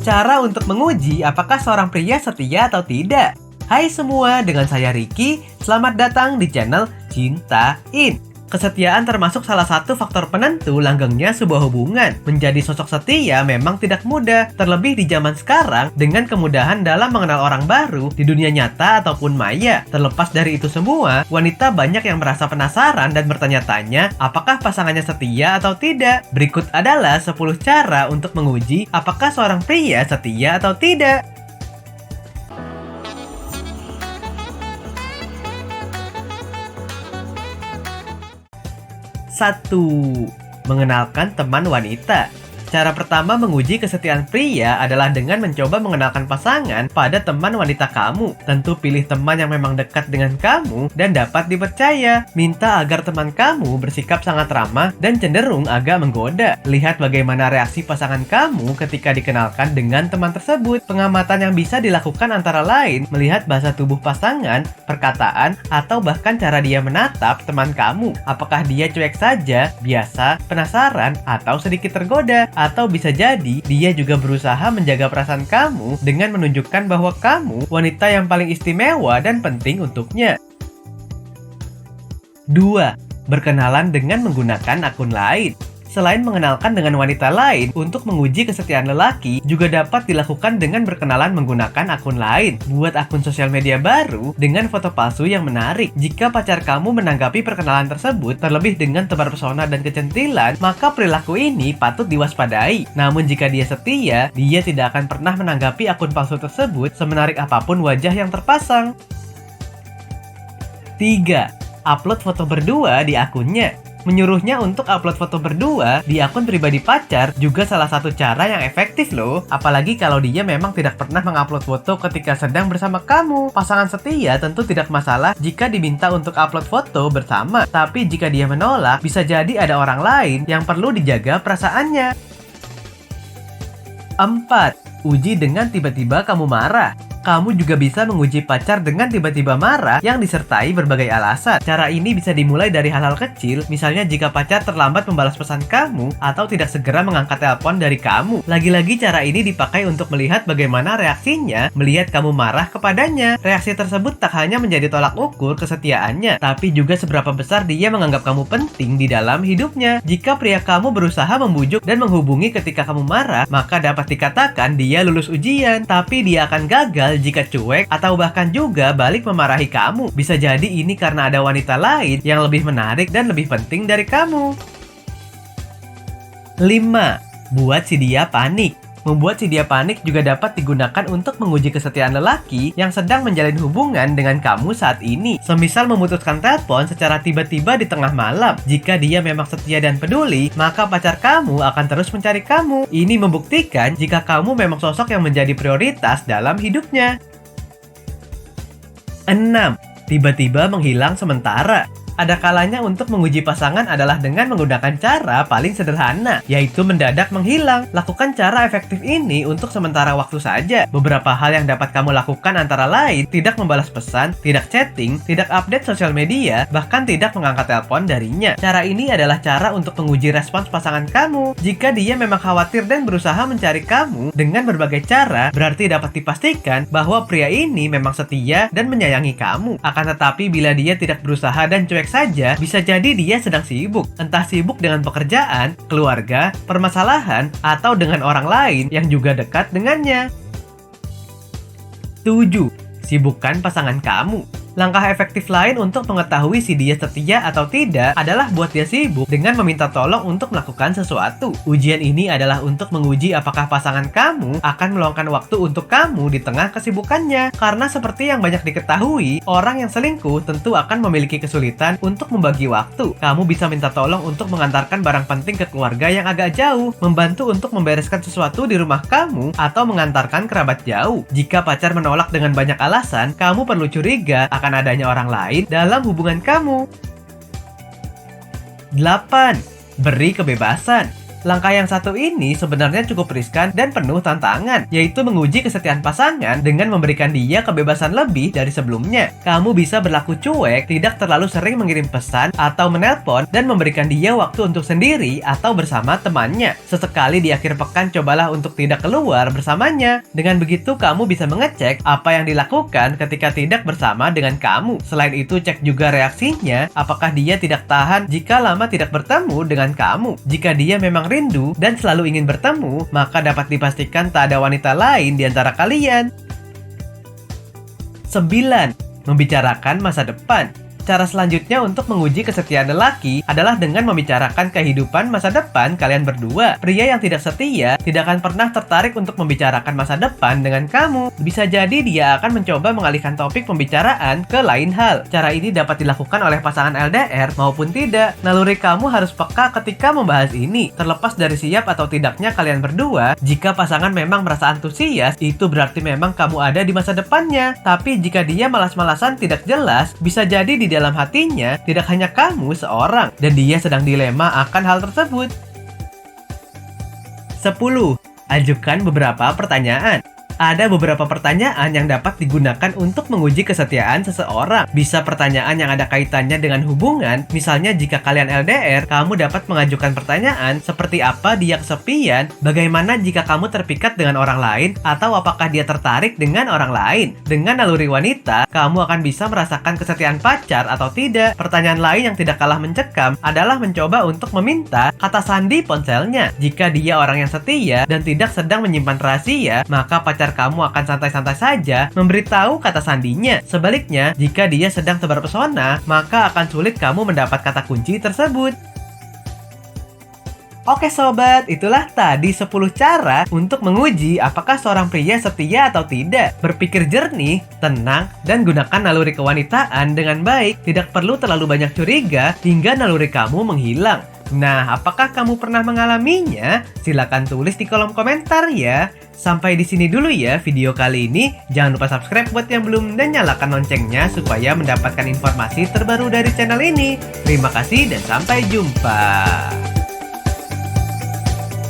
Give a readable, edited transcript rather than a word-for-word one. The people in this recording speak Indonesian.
Cara untuk menguji apakah seorang pria setia atau tidak. Hai semua, dengan saya Ricky. Selamat datang di channel Cintain. Kesetiaan termasuk salah satu faktor penentu langgengnya sebuah hubungan. Menjadi sosok setia memang tidak mudah, terlebih di zaman sekarang dengan kemudahan dalam mengenal orang baru di dunia nyata ataupun maya. Terlepas dari itu semua, wanita banyak yang merasa penasaran dan bertanya-tanya apakah pasangannya setia atau tidak. Berikut adalah 10 cara untuk menguji apakah seorang pria setia atau tidak. 1. Mengenalkan teman wanita. Cara pertama menguji kesetiaan pria adalah dengan mencoba mengenalkan pasangan pada teman wanita kamu. Tentu pilih teman yang memang dekat dengan kamu dan dapat dipercaya. Minta agar teman kamu bersikap sangat ramah dan cenderung agak menggoda. Lihat bagaimana reaksi pasangan kamu ketika dikenalkan dengan teman tersebut. Pengamatan yang bisa dilakukan antara lain melihat bahasa tubuh pasangan, perkataan, atau bahkan cara dia menatap teman kamu. Apakah dia cuek saja, biasa, penasaran, atau sedikit tergoda? Atau bisa jadi dia juga berusaha menjaga perasaan kamu dengan menunjukkan bahwa kamu wanita yang paling istimewa dan penting untuknya. 2. Berkenalan dengan menggunakan akun lain. Selain mengenalkan dengan wanita lain, untuk menguji kesetiaan lelaki juga dapat dilakukan dengan berkenalan menggunakan akun lain. Buat akun sosial media baru dengan foto palsu yang menarik. Jika pacar kamu menanggapi perkenalan tersebut terlebih dengan tebar pesona dan kecantilan, maka perilaku ini patut diwaspadai. Namun jika dia setia, dia tidak akan pernah menanggapi akun palsu tersebut semenarik apapun wajah yang terpasang. 3. Upload foto berdua di akunnya. Menyuruhnya untuk upload foto berdua di akun pribadi pacar juga salah satu cara yang efektif loh. Apalagi kalau dia memang tidak pernah mengupload foto ketika sedang bersama kamu. Pasangan setia tentu tidak masalah jika diminta untuk upload foto bersama. Tapi jika dia menolak, bisa jadi ada orang lain yang perlu dijaga perasaannya. 4. Uji dengan tiba-tiba kamu marah. Kamu juga bisa menguji pacar dengan tiba-tiba marah yang disertai berbagai alasan. Cara ini bisa dimulai dari hal-hal kecil, misalnya jika pacar terlambat membalas pesan kamu atau tidak segera mengangkat telepon dari kamu. Lagi-lagi cara ini dipakai untuk melihat bagaimana reaksinya melihat kamu marah kepadanya. Reaksi tersebut tak hanya menjadi tolak ukur kesetiaannya, tapi juga seberapa besar dia menganggap kamu penting di dalam hidupnya. Jika pria kamu berusaha membujuk dan menghubungi ketika kamu marah, maka dapat dikatakan dia lulus ujian, tapi dia akan gagal jika cuek atau bahkan juga balik memarahi kamu. Bisa jadi ini karena ada wanita lain yang lebih menarik dan lebih penting dari kamu. 5. Buat si dia panik. Membuat si dia panik juga dapat digunakan untuk menguji kesetiaan lelaki yang sedang menjalin hubungan dengan kamu saat ini. Semisal memutuskan telepon secara tiba-tiba di tengah malam. Jika dia memang setia dan peduli, maka pacar kamu akan terus mencari kamu. Ini membuktikan jika kamu memang sosok yang menjadi prioritas dalam hidupnya. 6. Tiba-tiba menghilang sementara. Ada kalanya untuk menguji pasangan adalah dengan menggunakan cara paling sederhana, yaitu mendadak menghilang. Lakukan cara efektif ini untuk sementara waktu saja. Beberapa hal yang dapat kamu lakukan antara lain, tidak membalas pesan, tidak chatting, tidak update sosial media, bahkan tidak mengangkat telepon darinya. Cara ini adalah cara untuk menguji respons pasangan kamu. Jika dia memang khawatir dan berusaha mencari kamu dengan berbagai cara, berarti dapat dipastikan bahwa pria ini memang setia dan menyayangi kamu. Akan tetapi bila dia tidak berusaha dan cuek saja, bisa jadi dia sedang sibuk. Entah sibuk dengan pekerjaan, keluarga, permasalahan, atau dengan orang lain yang juga dekat dengannya. 7. Sibukkan pasangan kamu. Langkah efektif lain untuk mengetahui si dia setia atau tidak adalah buat dia sibuk dengan meminta tolong untuk melakukan sesuatu. Ujian ini adalah untuk menguji apakah pasangan kamu akan meluangkan waktu untuk kamu di tengah kesibukannya. Karena seperti yang banyak diketahui, orang yang selingkuh tentu akan memiliki kesulitan untuk membagi waktu. Kamu bisa minta tolong untuk mengantarkan barang penting ke keluarga yang agak jauh, membantu untuk membereskan sesuatu di rumah kamu, atau mengantarkan kerabat jauh. Jika pacar menolak dengan banyak alasan, kamu perlu curiga akan adanya orang lain dalam hubungan kamu. 8. Beri kebebasan. Langkah yang satu ini sebenarnya cukup riskan dan penuh tantangan, yaitu menguji kesetiaan pasangan dengan memberikan dia kebebasan lebih dari sebelumnya. Kamu bisa berlaku cuek, tidak terlalu sering mengirim pesan atau menelpon, dan memberikan dia waktu untuk sendiri atau bersama temannya. Sesekali di akhir pekan cobalah untuk tidak keluar bersamanya. Dengan begitu kamu bisa mengecek apa yang dilakukan ketika tidak bersama dengan kamu. Selain itu cek juga reaksinya, apakah dia tidak tahan jika lama tidak bertemu dengan kamu. Jika dia memang rindu dan selalu ingin bertemu, maka dapat dipastikan tak ada wanita lain di antara kalian. 9. Membicarakan masa depan. Cara selanjutnya untuk menguji kesetiaan lelaki adalah dengan membicarakan kehidupan masa depan kalian berdua. Pria yang tidak setia tidak akan pernah tertarik untuk membicarakan masa depan dengan kamu. Bisa jadi dia akan mencoba mengalihkan topik pembicaraan ke lain hal. Cara ini dapat dilakukan oleh pasangan LDR maupun tidak. Naluri kamu harus peka ketika membahas ini. Terlepas dari siap atau tidaknya kalian berdua, jika pasangan memang merasa antusias, itu berarti memang kamu ada di masa depannya. Tapi jika dia malas-malasan tidak jelas, bisa jadi di dalam hatinya tidak hanya kamu seorang dan dia sedang dilema akan hal tersebut. 10. Ajukan beberapa pertanyaan. Ada beberapa pertanyaan yang dapat digunakan untuk menguji kesetiaan seseorang. Bisa pertanyaan yang ada kaitannya dengan hubungan. Misalnya jika kalian LDR, kamu dapat mengajukan pertanyaan seperti apa dia kesepian, bagaimana jika kamu terpikat dengan orang lain, atau apakah dia tertarik dengan orang lain. Dengan naluri wanita, kamu akan bisa merasakan kesetiaan pacar atau tidak. Pertanyaan lain yang tidak kalah mencekam adalah mencoba untuk meminta kata sandi ponselnya. Jika dia orang yang setia dan tidak sedang menyimpan rahasia, maka pacar kamu akan santai-santai saja memberitahu kata sandinya. Sebaliknya, jika dia sedang tebar pesona, maka akan sulit kamu mendapat kata kunci tersebut. Oke sobat, itulah tadi 10 cara untuk menguji apakah seorang pria setia atau tidak. Berpikir jernih, tenang, dan gunakan naluri kewanitaan dengan baik. Tidak perlu terlalu banyak curiga hingga naluri kamu menghilang. Nah, apakah kamu pernah mengalaminya? Silahkan tulis di kolom komentar ya. Sampai di sini dulu ya video kali ini. Jangan lupa subscribe buat yang belum dan nyalakan loncengnya supaya mendapatkan informasi terbaru dari channel ini. Terima kasih dan sampai jumpa.